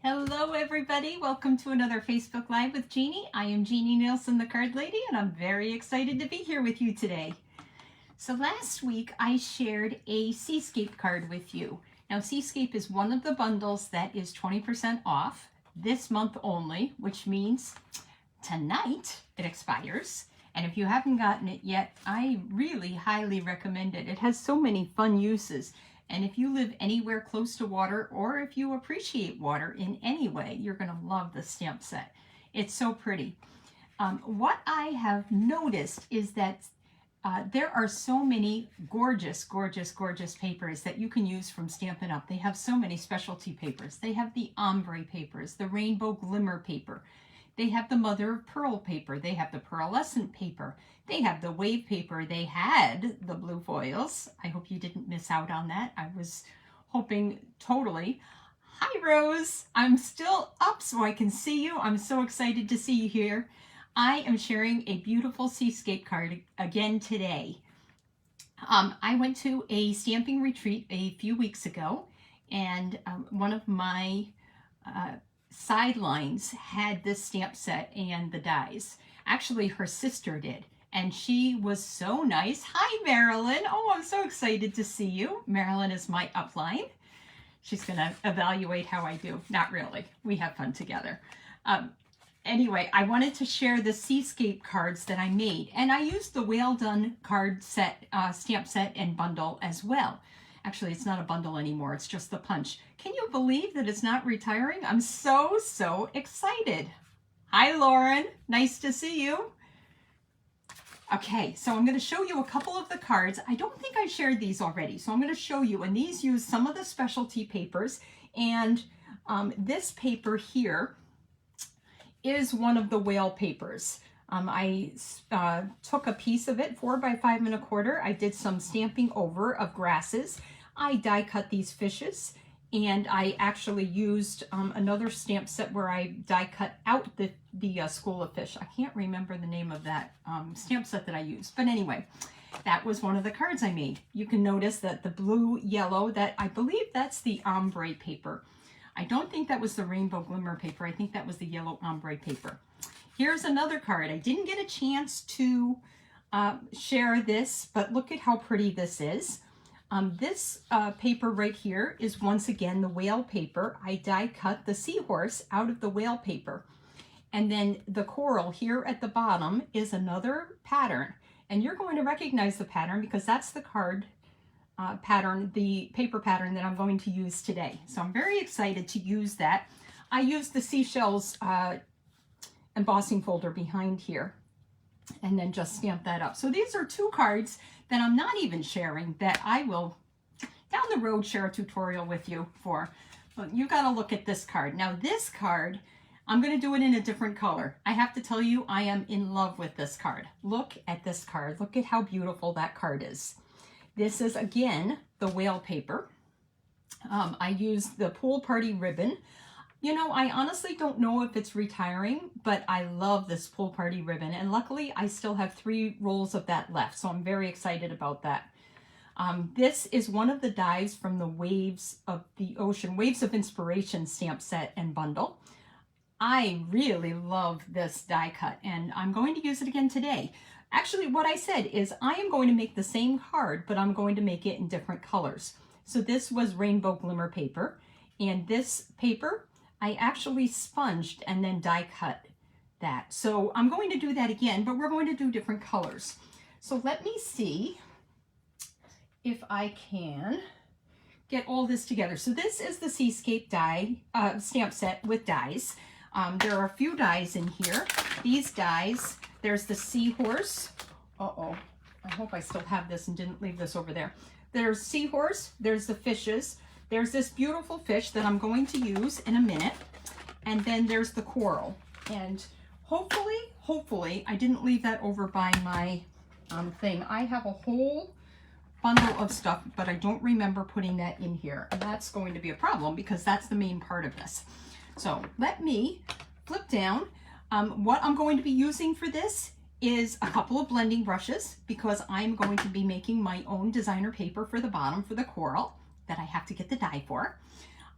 Hello everybody, welcome to another Facebook Live with Jeannie. I am Jeannie Nielsen, the card lady, and I'm very excited to be here with you today. So last week I shared a Seascape card with you. Now Seascape is one of the bundles that is 20% off this month only, which means tonight it expires. And if you haven't gotten it yet, I really highly recommend it. It has so many fun uses. And if you live anywhere close to water, or if you appreciate water in any way, you're going to love the stamp set. It's so pretty. What I have noticed is that there are so many gorgeous, gorgeous, gorgeous papers that you can use from Stampin' Up. They have so many specialty papers. They have the ombre papers, the rainbow glimmer paper. They have the mother of pearl paper. They have the pearlescent paper. They have the wave paper. They had the blue foils. I hope you didn't miss out on that. I was hoping totally. Hi, Rose. I'm still up so I can see you. I'm so excited to see you here. I am sharing a beautiful Seascape card again today. I went to a stamping retreat a few weeks ago, and one of my sidelines had this stamp set and the dies. Actually, her sister did, and she was so nice. Hi, Marilyn. Oh, I'm so excited to see you. Marilyn is my upline. She's going to evaluate how I do. Not really. We have fun together. Anyway, I wanted to share the Seascape cards that I made, and I used the Well Done card set, stamp set and bundle as well. Actually, it's not a bundle anymore. It's just the punch. Can you believe that it's not retiring? I'm so excited. Hi, Lauren. Nice to see you. Okay, so I'm going to show you a couple of the cards. I don't think I shared these already, so I'm going to show you. And these use some of the specialty papers. And this paper here is one of the whale papers. I took a piece of it, 4 by 5 1/4. I did some stamping over of grasses. I die cut these fishes, and I actually used another stamp set where I die cut out the school of fish. I can't remember the name of that stamp set that I used, but anyway, that was one of the cards I made. You can notice that the blue, yellow, that I believe that's the ombre paper. I don't think that was the rainbow glimmer paper. I think that was the yellow ombre paper. Here's another card. I didn't get a chance to share this, but look at how pretty this is. This paper right here is once again the whale paper. I die cut the seahorse out of the whale paper. And then the coral here at the bottom is another pattern. And you're going to recognize the pattern because that's the card pattern, the paper pattern that I'm going to use today. So I'm very excited to use that. I used the seashells embossing folder behind here and then just stamp that up. So these are two cards that I'm not even sharing that I will down the road share a tutorial with you for. But you got to look at this card. Now this card, I'm going to do it in a different color. I have to tell you, I am in love with this card. Look at this card. Look at how beautiful that card is. This is again the whale paper. I used the pool party ribbon. You know, I honestly don't know if it's retiring, but I love this pool party ribbon. And luckily, I still have 3 rolls of that left. So I'm very excited about that. This is one of the dies from the Waves of the Ocean, Waves of Inspiration stamp set and bundle. I really love this die cut, and I'm going to use it again today. Actually, what I said is I am going to make the same card, but I'm going to make it in different colors. So this was rainbow glimmer paper, and this paper, I actually sponged and then die cut that. So I'm going to do that again, but we're going to do different colors. So let me see if I can get all this together. So this is the Seascape die stamp set with dies. There are a few dies in here. These dies, there's the seahorse. Uh-oh, I hope I still have this and didn't leave this over there. There's seahorse, there's the fishes. There's this beautiful fish that I'm going to use in a minute. And then there's the coral. And hopefully, I didn't leave that over by my thing. I have a whole bundle of stuff, but I don't remember putting that in here. And that's going to be a problem because that's the main part of this. So let me flip down. What I'm going to be using for this is a couple of blending brushes because I'm going to be making my own designer paper for the bottom for the coral that I have to get the die for.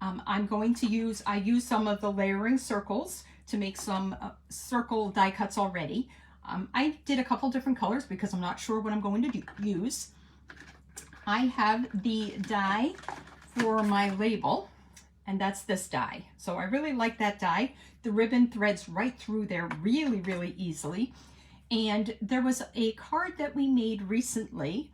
I'm going to use, I use some of the layering circles to make some circle die cuts already. I did a couple different colors because I'm not sure what I'm going to use. I have the die for my label, and that's this die. So I really like that die. The ribbon threads right through there really, really easily. And there was a card that we made recently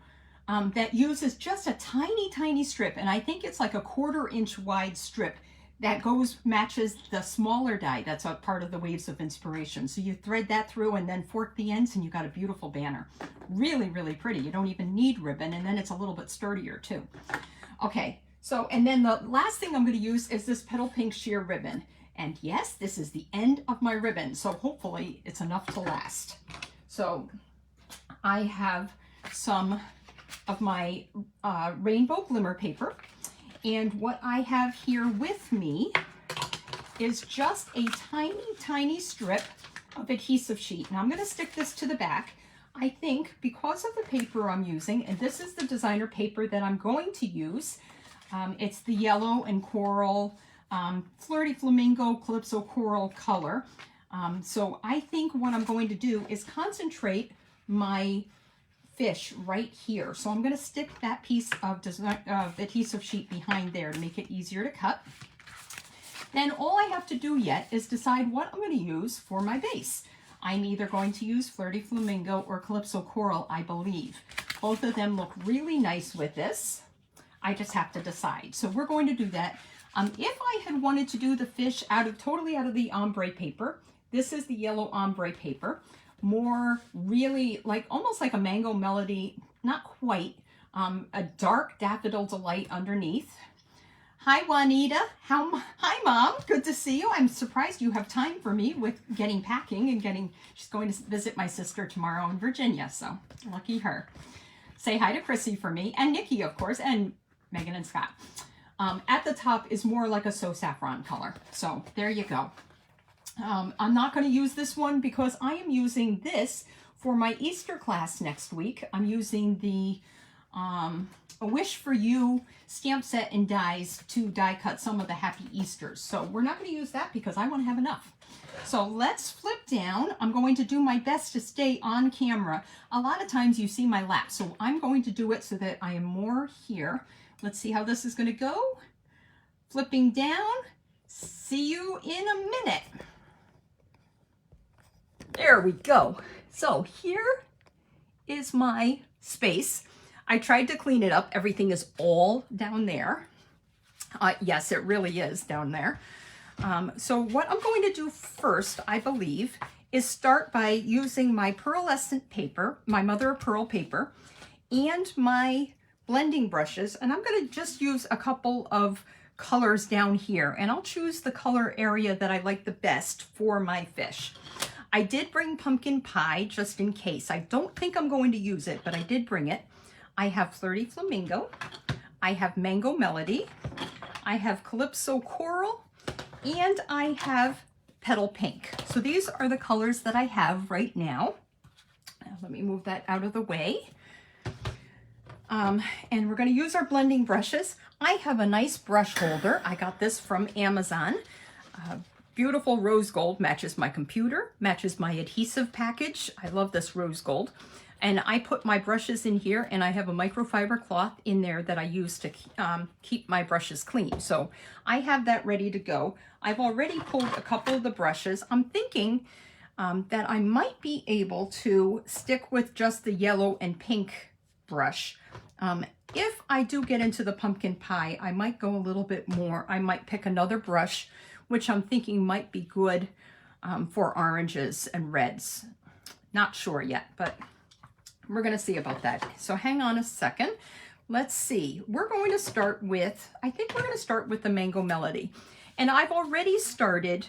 that uses just a tiny, tiny strip, and I think it's like a 1/4 inch wide strip that matches the smaller die that's a part of the Waves of Inspiration. So you thread that through and then fork the ends and you got a beautiful banner. Really, really pretty. You don't even need ribbon, and then it's a little bit sturdier too. Okay, so, and then the last thing I'm going to use is this Petal Pink sheer ribbon. And yes, this is the end of my ribbon, so hopefully it's enough to last. So I have some of my rainbow glimmer paper, and what I have here with me is just a tiny, tiny strip of adhesive sheet. Now I'm going to stick this to the back. I think because of the paper I'm using, and this is the designer paper that I'm going to use, it's the yellow and coral, Flirty Flamingo Calypso Coral color. So I think what I'm going to do is concentrate my fish right here. So I'm going to stick that piece of adhesive sheet behind there to make it easier to cut. Then all I have to do yet is decide what I'm going to use for my base. I'm either going to use Flirty Flamingo or Calypso Coral, I believe. Both of them look really nice with this. I just have to decide. So we're going to do that. If I had wanted to do the fish totally out of the ombre paper, this is the yellow ombre paper. More really like almost like a Mango Melody, not quite, a dark Daffodil Delight underneath. Hi Juanita, hi Mom, good to see you. I'm surprised you have time for me with getting packing and she's going to visit my sister tomorrow in Virginia, so lucky her. Say hi to Chrissy for me, and Nikki of course, and Megan and Scott. At the top is more like a So Saffron color, so there you go. I'm not going to use this one because I am using this for my Easter class next week. I'm using the A Wish for You stamp set and dies to die cut some of the Happy Easters. So we're not going to use that because I want to have enough. So let's flip down. I'm going to do my best to stay on camera. A lot of times you see my lap, so I'm going to do it so that I am more here. Let's see how this is going to go. Flipping down. See you in a minute. There we go. So here is my space. I tried to clean it up. Everything is all down there. Yes, it really is down there. So what I'm going to do first, I believe, is start by using my pearlescent paper, my mother of pearl paper, and my blending brushes. And I'm going to just use a couple of colors down here. And I'll choose the color area that I like the best for my fish. I did bring pumpkin pie just in case. I don't think I'm going to use it, but I did bring it. I have Flirty Flamingo. I have Mango Melody. I have Calypso Coral. And I have Petal Pink. So these are the colors that I have right now. Let me move that out of the way. And we're going to use our blending brushes. I have a nice brush holder. I got this from Amazon. Beautiful rose gold, matches my computer, matches my adhesive package. I love this rose gold. And I put my brushes in here, and I have a microfiber cloth in there that I use to keep my brushes clean. So I have that ready to go. I've already pulled a couple of the brushes. I'm thinking that I might be able to stick with just the yellow and pink brush. If I do get into the pumpkin pie, I might go a little bit more. I might pick another brush, which I'm thinking might be good for oranges and reds. Not sure yet, but we're going to see about that. So hang on a second. Let's see. We're going to start with, I think we're going to start with the Mango Melody. And I've already started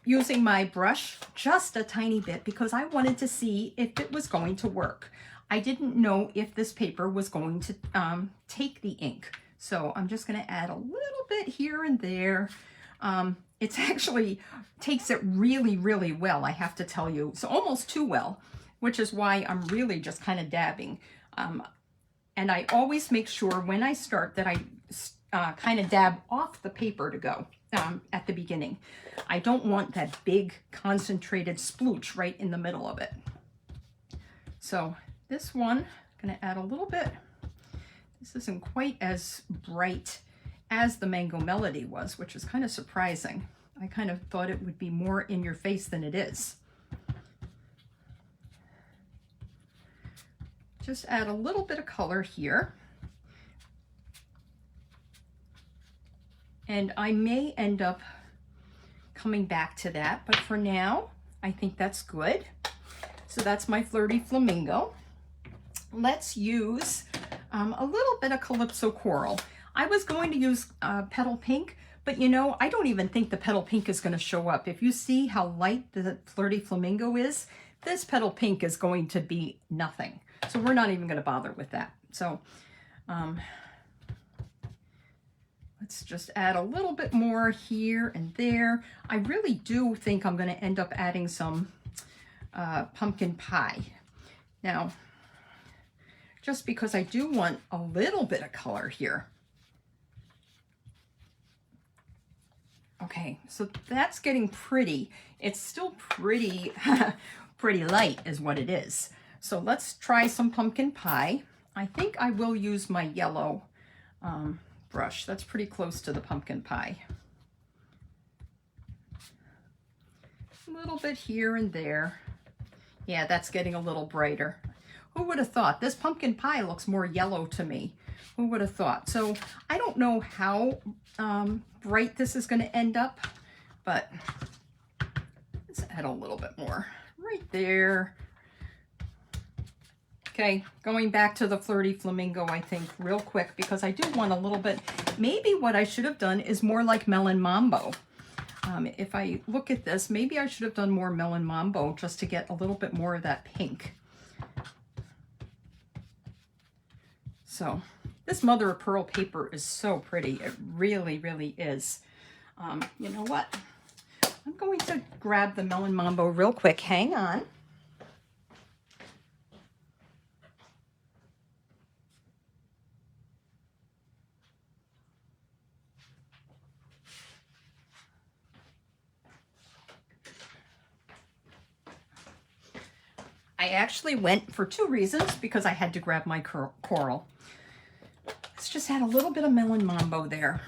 using my brush just a tiny bit because I wanted to see if it was going to work. I didn't know if this paper was going to take the ink. So I'm just going to add a little bit here and there. It's actually takes it really, really well, I have to tell you. So almost too well, which is why I'm really just kind of dabbing. And I always make sure when I start that I kind of dab off the paper to go at the beginning. I don't want that big concentrated splooch right in the middle of it. So this one, I'm going to add a little bit. This isn't quite as bright as the Mango Melody was, which is kind of surprising. I kind of thought it would be more in your face than it is. Just add a little bit of color here. And I may end up coming back to that, but for now, I think that's good. So that's my Flirty Flamingo. Let's use a little bit of Calypso Coral. I was going to use Petal Pink, but you know, I don't even think the Petal Pink is going to show up. If you see how light the Flirty Flamingo is, this Petal Pink is going to be nothing. So we're not even going to bother with that. So let's just add a little bit more here and there. I really do think I'm going to end up adding some pumpkin pie. Now, just because I do want a little bit of color here. Okay, so that's getting pretty. It's still pretty, pretty light is what it is. So let's try some pumpkin pie. I think I will use my yellow brush. That's pretty close to the pumpkin pie. A little bit here and there. Yeah, that's getting a little brighter. Who would have thought? This pumpkin pie looks more yellow to me. Who would have thought? So I don't know how bright this is going to end up, but let's add a little bit more right there. Okay, going back to the Flirty Flamingo, I think, real quick, because I do want a little bit, maybe what I should have done is more like Melon Mambo. If I look at this, maybe I should have done more Melon Mambo just to get a little bit more of that pink. So this mother of pearl paper is so pretty. It really, really is. You know what? I'm going to grab the Melon Mambo real quick. Hang on. I actually went for two reasons, because I had to grab my coral. Let's just add a little bit of Melon Mambo there.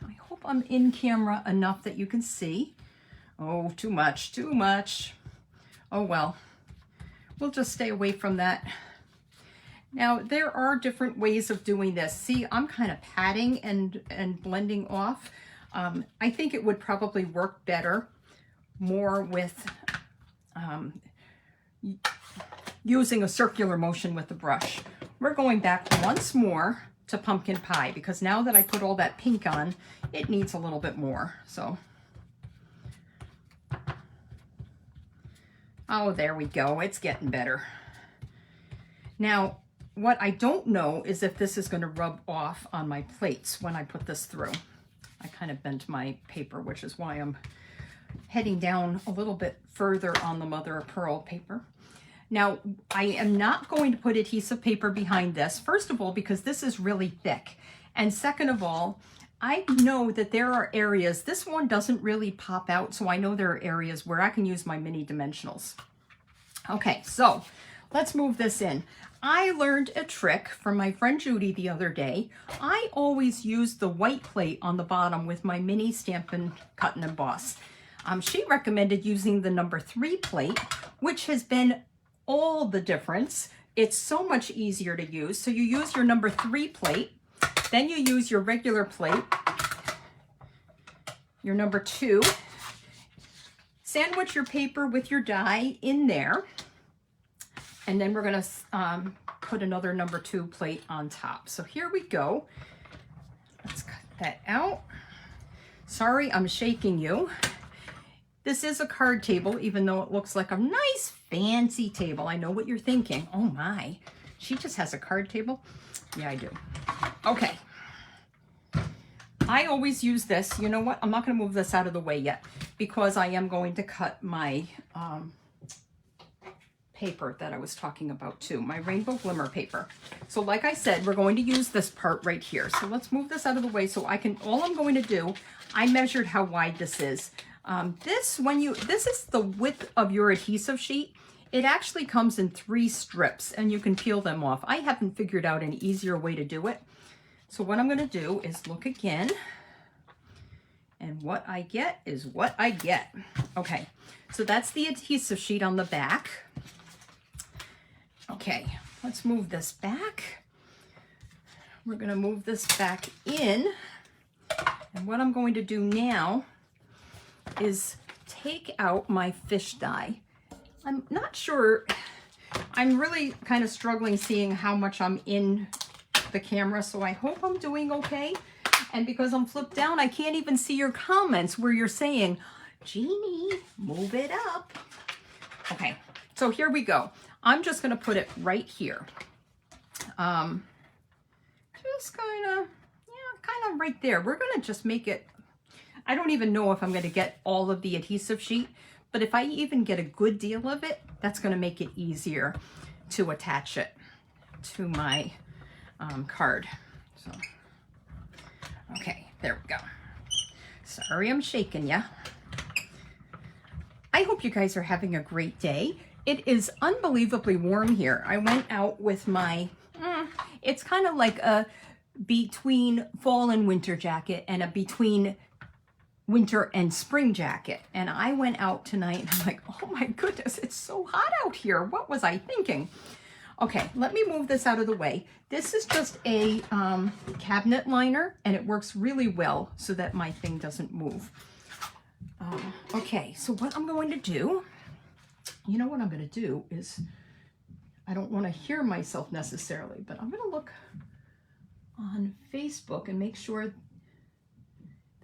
I hope I'm in camera enough that you can see. Oh, too much, too much. Oh well, we'll just stay away from that. Now, there are different ways of doing this. See, I'm kind of patting and blending off. I think it would probably work better more with using a circular motion with the brush. We're going back once more to pumpkin pie, because now that I put all that pink on, it needs a little bit more. So, oh, there we go. It's getting better. Now, what I don't know is if this is going to rub off on my plates when I put this through. I kind of bent my paper, which is why I'm heading down a little bit further on the mother of pearl paper. Now, I am not going to put adhesive paper behind this, first of all, because this is really thick. And second of all, I know that there are areas, this one doesn't really pop out, so I know there are areas where I can use my mini dimensionals. Okay, so let's move this in. I learned a trick from my friend Judy the other day. I always use the white plate on the bottom with my mini Stampin' Cut and Emboss. She recommended using the number 3 plate, which has been all the difference. It's so much easier to use. So you use your number 3 plate, then you use your regular plate, your number 2, sandwich your paper with your die in there, and then we're going to put another number 2 plate on top. So here we go. Let's cut that out. Sorry, I'm shaking you. This is a card table, even though it looks like a nice fancy table. I know what you're thinking. Oh my, she just has a card table? Yeah, I do. Okay. I always use this. You know what? I'm not going to move this out of the way yet, because I am going to cut my paper that I was talking about too, my rainbow glimmer paper. So like I said, we're going to use this part right here. So let's move this out of the way so I can, all I'm going to do, I measured how wide this is. This is the width of your adhesive sheet. It actually comes in 3 strips and you can peel them off. I haven't figured out an easier way to do it. So what I'm going to do is look again. And what I get is what I get. Okay, so that's the adhesive sheet on the back. Okay, let's move this back. We're going to move this back in. And what I'm going to do now is take out my fish die. I'm not sure, I'm really kind of struggling seeing how much I'm in the camera, so I hope I'm doing okay. And because I'm flipped down, I can't even see your comments where you're saying, Jeannie, move it up. Okay, so here we go. I'm just gonna put it right here. Just kind of right there. We're gonna just make it, I don't even know if I'm gonna get all of the adhesive sheet, but if I even get a good deal of it, that's gonna make it easier to attach it to my card. So, okay, there we go. Sorry I'm shaking ya. I hope you guys are having a great day. It is unbelievably warm here. I went out with my, it's kind of like a between fall and winter jacket and a between winter and spring jacket. And I went out tonight and I'm like, oh my goodness, it's so hot out here. What was I thinking? Okay, let me move this out of the way. This is just a cabinet liner and it works really well so that my thing doesn't move. Okay, so what I'm going to do, you know what I'm going to do is, I don't want to hear myself necessarily, but I'm going to look on Facebook and make sure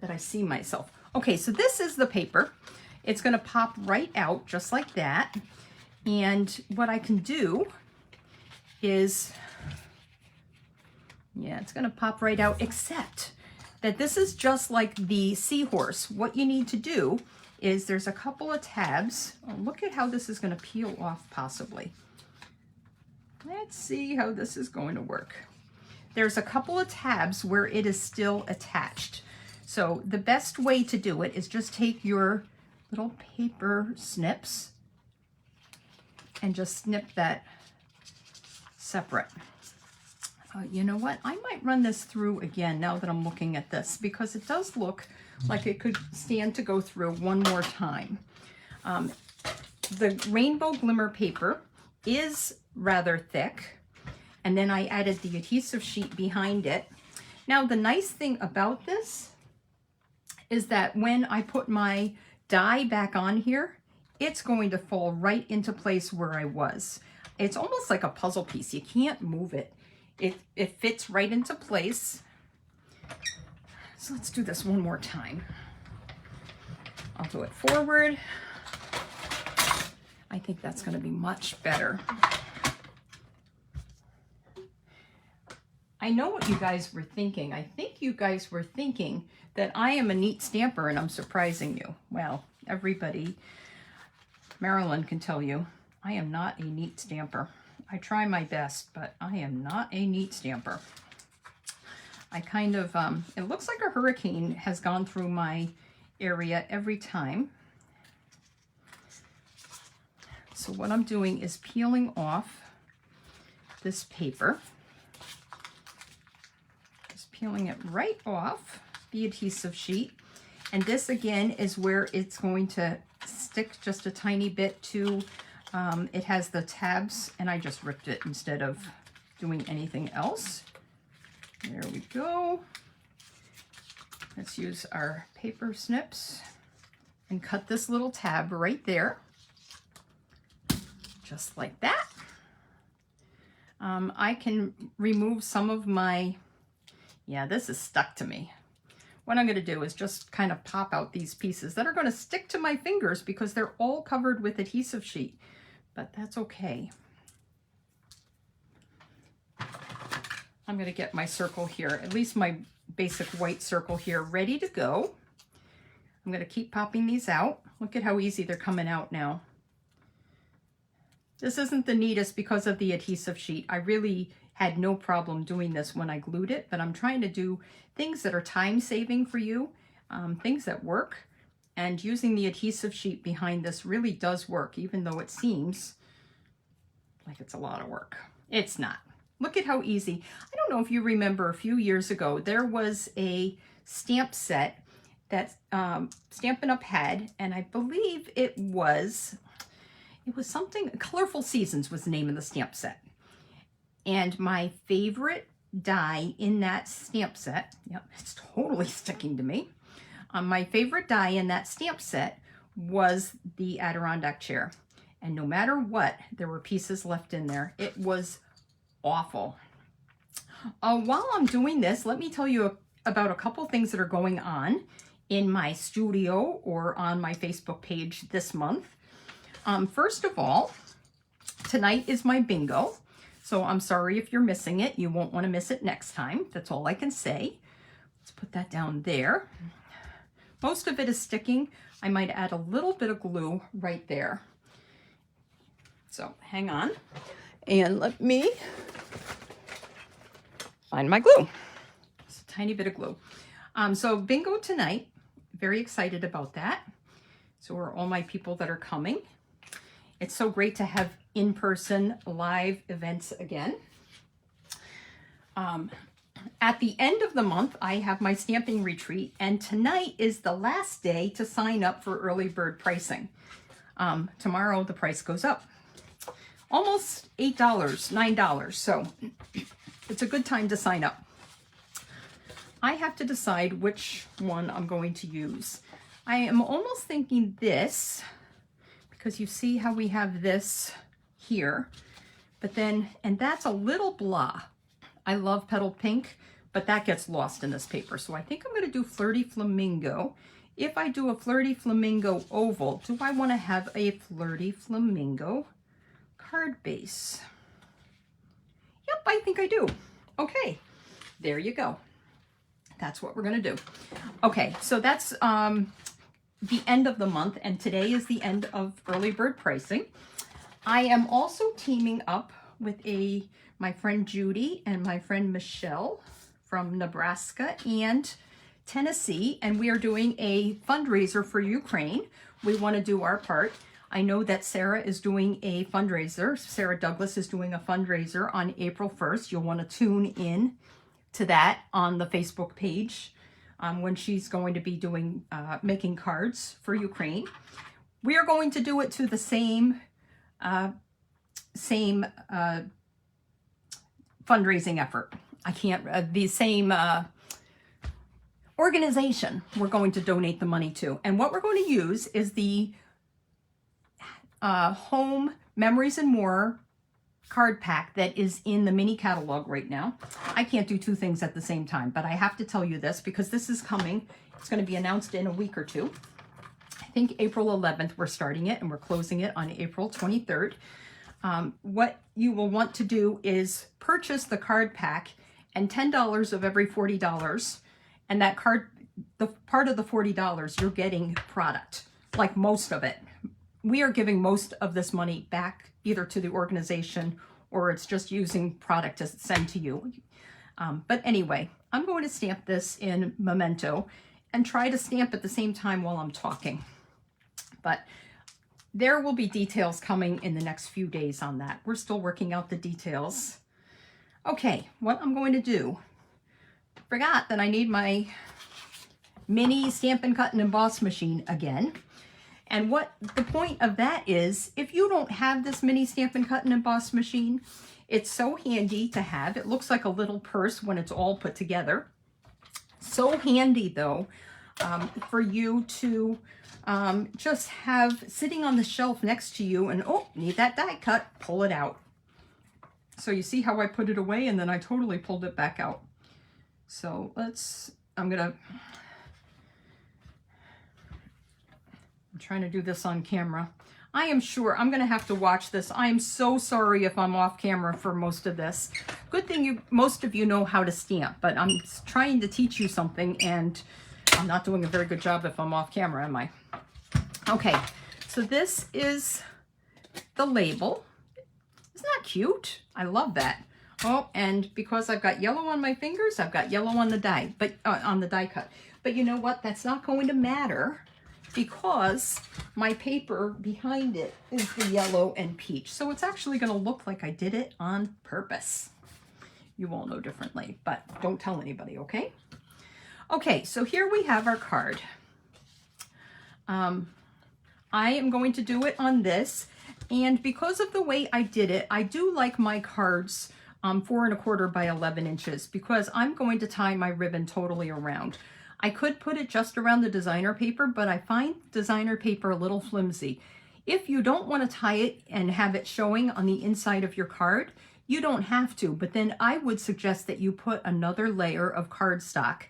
that I see myself. Okay, so this is the paper. It's going to pop right out just like that. And what I can do is, yeah, it's going to pop right out, except that this is just like the seahorse. What you need to do is there's a couple of tabs. Oh, look at how this is going to peel off possibly. Let's see how this is going to work. There's a couple of tabs where it is still attached. So the best way to do it is just take your little paper snips and just snip that separate. You know what? I might run this through again now that I'm looking at this, because it does look like it could stand to go through one more time. The rainbow glimmer paper is rather thick, and then I added the adhesive sheet behind it. Now the nice thing about this is that when I put my die back on here, it's going to fall right into place where I was. It's almost like a puzzle piece. You can't move it. It fits right into place. So let's do this one more time. I'll do it forward. I think that's going to be much better. I know what you guys were thinking. I think you guys were thinking that I am a neat stamper and I'm surprising you. Well, everybody, Marilyn can tell you, I am not a neat stamper. I try my best, but I am not a neat stamper. I kind of, it looks like a hurricane has gone through my area every time. So what I'm doing is peeling off this paper. Just peeling it right off the adhesive sheet. And this again is where it's going to stick just a tiny bit to, it has the tabs, and I just ripped it instead of doing anything else. There we go. Let's use our paper snips and cut this little tab right there. Just like that. I can remove some of my, yeah, this is stuck to me. What I'm going to do is just kind of pop out these pieces that are going to stick to my fingers because they're all covered with adhesive sheet, but that's okay. I'm going to get my circle here, at least my basic white circle here, ready to go. I'm going to keep popping these out. Look at how easy they're coming out now. This isn't the neatest because of the adhesive sheet. I really had no problem doing this when I glued it, but I'm trying to do things that are time saving for you, things that work. And using the adhesive sheet behind this really does work, even though it seems like it's a lot of work. It's not. Look at how easy. I don't know if you remember a few years ago, there was a stamp set that Stampin' Up had, and I believe it was something, Colorful Seasons was the name of the stamp set. And my favorite die in that stamp set, yep, it's totally sticking to me. My favorite die in that stamp set was the Adirondack chair. And no matter what, there were pieces left in there. It was awful. While I'm doing this, let me tell you about a couple things that are going on in my studio or on my Facebook page this month. First of all, tonight is my bingo. So I'm sorry if you're missing it. You won't want to miss it next time. That's all I can say. Let's put that down there. Most of it is sticking. I might add a little bit of glue right there. So hang on and let me find my glue. Just a tiny bit of glue. So bingo tonight. Very excited about that. So are all my people that are coming. It's so great to have in-person live events again. At the end of the month, I have my stamping retreat, and tonight is the last day to sign up for early bird pricing. Tomorrow, the price goes up. Almost $8, $9, so it's a good time to sign up. I have to decide which one I'm going to use. I am almost thinking this, because you see how we have this here, but then, and that's a little blah. I love Petal Pink, but that gets lost in this paper. So I think I'm going to do Flirty Flamingo. If I do a Flirty Flamingo oval, do I want to have a Flirty Flamingo card base? Yep, I think I do. Okay, there you go. That's what we're going to do. Okay, so that's the end of the month, and today is the end of early bird pricing. I am also teaming up with my friend Judy and my friend Michelle from Nebraska and Tennessee, and we are doing a fundraiser for Ukraine. We want to do our part. I know that Sarah is doing a fundraiser. Sarah Douglas is doing a fundraiser on April 1st. You'll want to tune in to that on the Facebook page when she's going to be doing making cards for Ukraine. We are going to do it to the same fundraising effort. The same organization we're going to donate the money to. And what we're going to use is the Home Memories and More card pack that is in the mini catalog right now. I can't do two things at the same time, but I have to tell you this because this is coming. It's going to be announced in a week or two. I think April 11th we're starting it, and we're closing it on April 23rd. What you will want to do is purchase the card pack, and $10 of every $40, and that card, the part of the $40, you're getting product, like most of it. We are giving most of this money back either to the organization or it's just using product to send to you. But anyway, I'm going to stamp this in Memento and try to stamp at the same time while I'm talking. But there will be details coming in the next few days on that. We're still working out the details. Okay, what I'm going to do, forgot that I need my mini Stampin' Cut and Emboss machine again. And what the point of that is, if you don't have this mini Stampin' Cut and Emboss machine, it's so handy to have. It looks like a little purse when it's all put together. So handy though, for you to just have sitting on the shelf next to you and, oh, need that die cut, pull it out. So you see how I put it away and then I totally pulled it back out. So I'm trying to do this on camera. I am sure I'm going to have to watch this. I am so sorry if I'm off camera for most of this. Good thing most of you know how to stamp, but I'm trying to teach you something and I'm not doing a very good job if I'm off camera, am I? Okay, so this is the label Isn't that cute? I love that. Oh, and because I've got yellow on my fingers, I've got yellow on the die, but on the die cut. But you know what? That's not going to matter because my paper behind it is the yellow and peach. So it's actually going to look like I did it on purpose. You all know differently, but don't tell anybody, okay? Okay, so here we have our card. I am going to do it on this, and because of the way I did it, I do like my cards 4 1/4 by 11 inches because I'm going to tie my ribbon totally around. I could put it just around the designer paper, but I find designer paper a little flimsy. If you don't want to tie it and have it showing on the inside of your card, you don't have to, but then I would suggest that you put another layer of cardstock,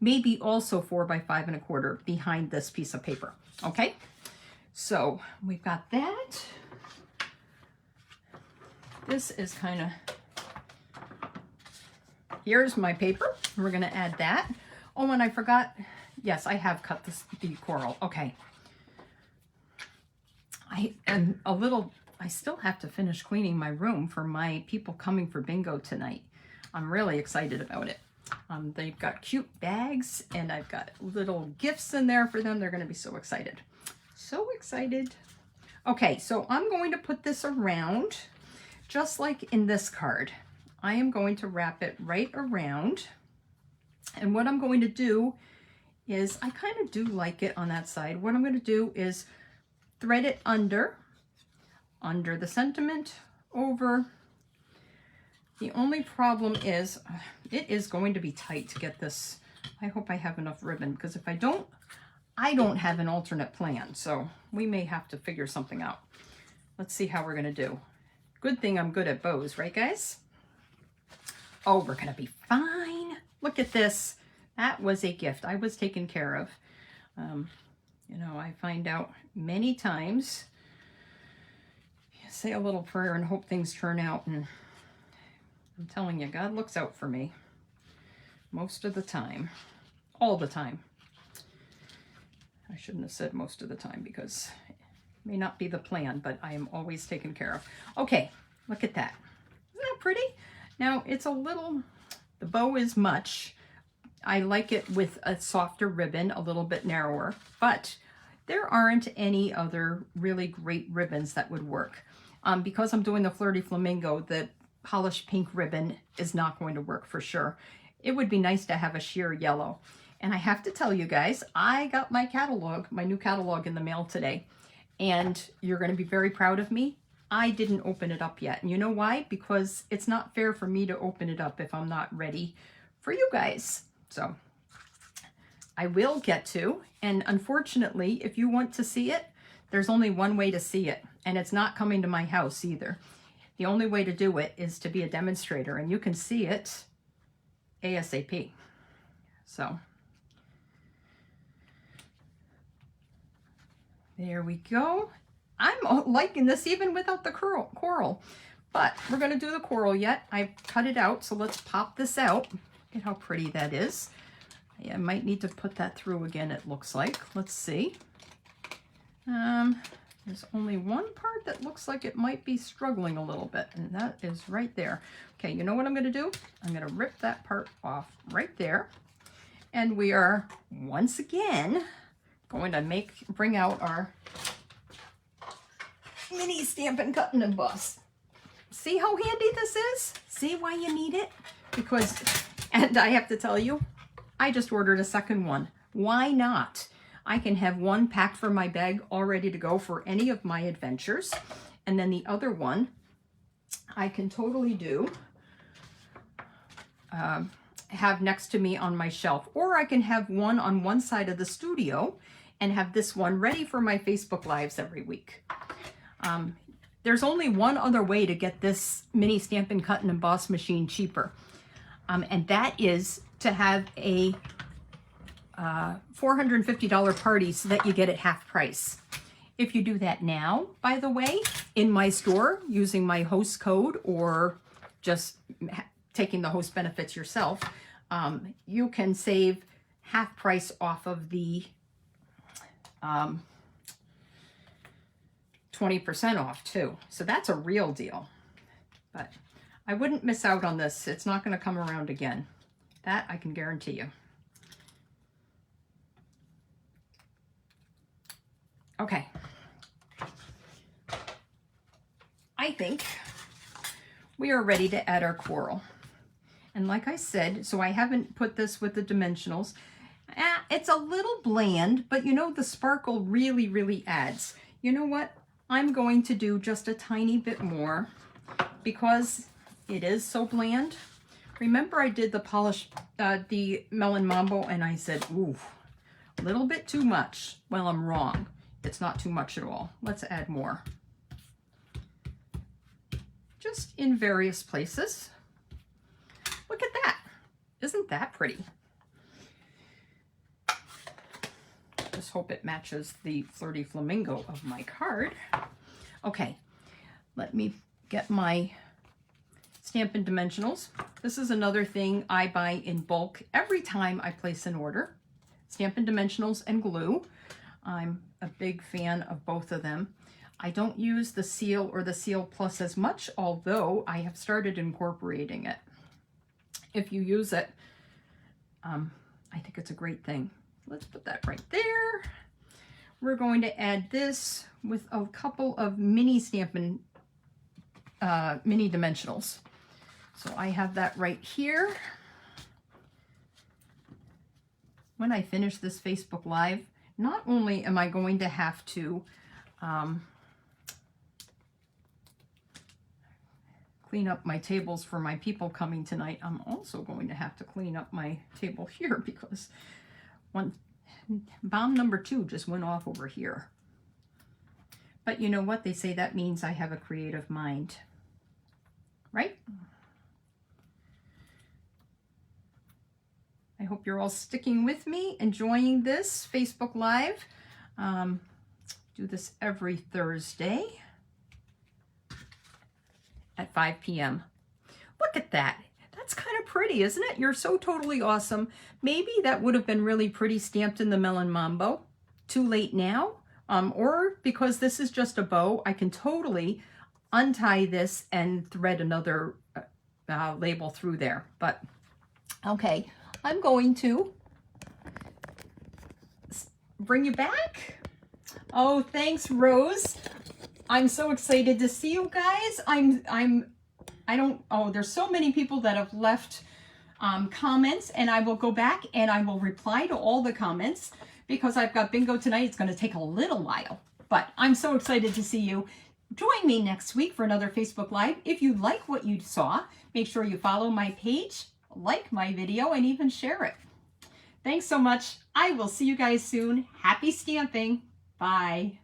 maybe also 4 by 5 1/4 behind this piece of paper, okay? So we've got that. This is kind of, here's my paper. We're going to add that. Oh, and I forgot, yes, I have cut the coral. Okay. I still have to finish cleaning my room for my people coming for bingo tonight. I'm really excited about it. They've got cute bags and I've got little gifts in there for them. They're going to be so excited. So excited. Okay, so I'm going to put this around just like in this card. I am going to wrap it right around. And what I'm going to do is, I kind of do like it on that side. What I'm going to do is thread it under the sentiment, over. The only problem is it is going to be tight to get this. I hope I have enough ribbon, because if I don't have an alternate plan. So we may have to figure something out. Let's see how we're going to do. Good thing I'm good at bows, right guys? Oh, we're going to be fine. Look at this. That was a gift. I was taken care of. You know, I find out many times, say a little prayer and hope things turn out, and I'm telling you, God looks out for me most of the time, all the time. I shouldn't have said most of the time because it may not be the plan, but I am always taken care of. Okay, look at that. Isn't that pretty? Now it's a little, the bow is much. I like it with a softer ribbon, a little bit narrower, but there aren't any other really great ribbons that would work. Because I'm doing the Flirty Flamingo, the polished pink ribbon is not going to work for sure. It would be nice to have a sheer yellow. And I have to tell you guys, I got my catalog, my new catalog in the mail today, and you're going to be very proud of me. I didn't open it up yet. And you know why? Because it's not fair for me to open it up if I'm not ready for you guys. So I will get to, and unfortunately, if you want to see it, there's only one way to see it, and it's not coming to my house either. The only way to do it is to be a demonstrator, and you can see it ASAP. So there we go. I'm liking this even without the coral, but we're going to do the coral yet. I've cut it out, so let's pop this out. Look at how pretty that is. I might need to put that through again, it looks like. Let's see. There's only one part that looks like it might be struggling a little bit, and that is right there. Okay, you know what I'm going to do? I'm going to rip that part off right there. And we are, once again, going to bring out our mini Stampin' Cut and Emboss. See how handy this is? See why you need it? Because, and I have to tell you, I just ordered a second one. Why not? I can have one packed for my bag all ready to go for any of my adventures. And then the other one, I can totally do, have next to me on my shelf. Or I can have one on one side of the studio and have this one ready for my Facebook Lives every week. There's only one other way to get this mini Stampin' Cut and Emboss machine cheaper. And that is to have a $450 party so that you get it half price. If you do that now, by the way, in my store using my host code or just taking the host benefits yourself, you can save half price off of the 20% off too. So that's a real deal. But I wouldn't miss out on this. It's not going to come around again. That I can guarantee you. Okay. I think we are ready to add our coral. And like I said, so I haven't put this with the dimensionals. It's a little bland, but you know, the sparkle really, really adds. You know what? I'm going to do just a tiny bit more because it is so bland. Remember I did the polish, the Melon Mambo, and I said, ooh, a little bit too much. Well, I'm wrong. It's not too much at all. Let's add more. Just in various places. Look at that. Isn't that pretty? Just hope it matches the Flirty Flamingo of my card. Okay, let me get my Stampin' Dimensionals. This is another thing I buy in bulk every time I place an order. Stampin' Dimensionals and glue. I'm a big fan of both of them. I don't use the Seal or the Seal Plus as much, although I have started incorporating it. If you use it, I think it's a great thing. Let's put that right there. We're going to add this with a couple of mini Stampin' mini dimensionals. So I have that right here. When I finish this Facebook Live, not only am I going to have to clean up my tables for my people coming tonight, I'm also going to have to clean up my table here because bomb number 2 just went off over here. But you know what? They say that means I have a creative mind, right? I hope you're all sticking with me, enjoying this Facebook Live. Do this every Thursday at 5 p.m. Look at that. That's kind of pretty, isn't it? You're so totally awesome. Maybe that would have been really pretty stamped in the Melon Mambo. Too late now. Or because this is just a bow, I can totally untie this and thread another label through there. But okay, I'm going to bring you back. Oh, thanks, Rose. I'm so excited to see you guys. There's so many people that have left comments, and I will go back and I will reply to all the comments because I've got bingo tonight. It's going to take a little while, but I'm so excited to see you. Join me next week for another Facebook Live. If you like what you saw, make sure you follow my page, like my video, and even share it. Thanks so much. I will see you guys soon. Happy stamping. Bye.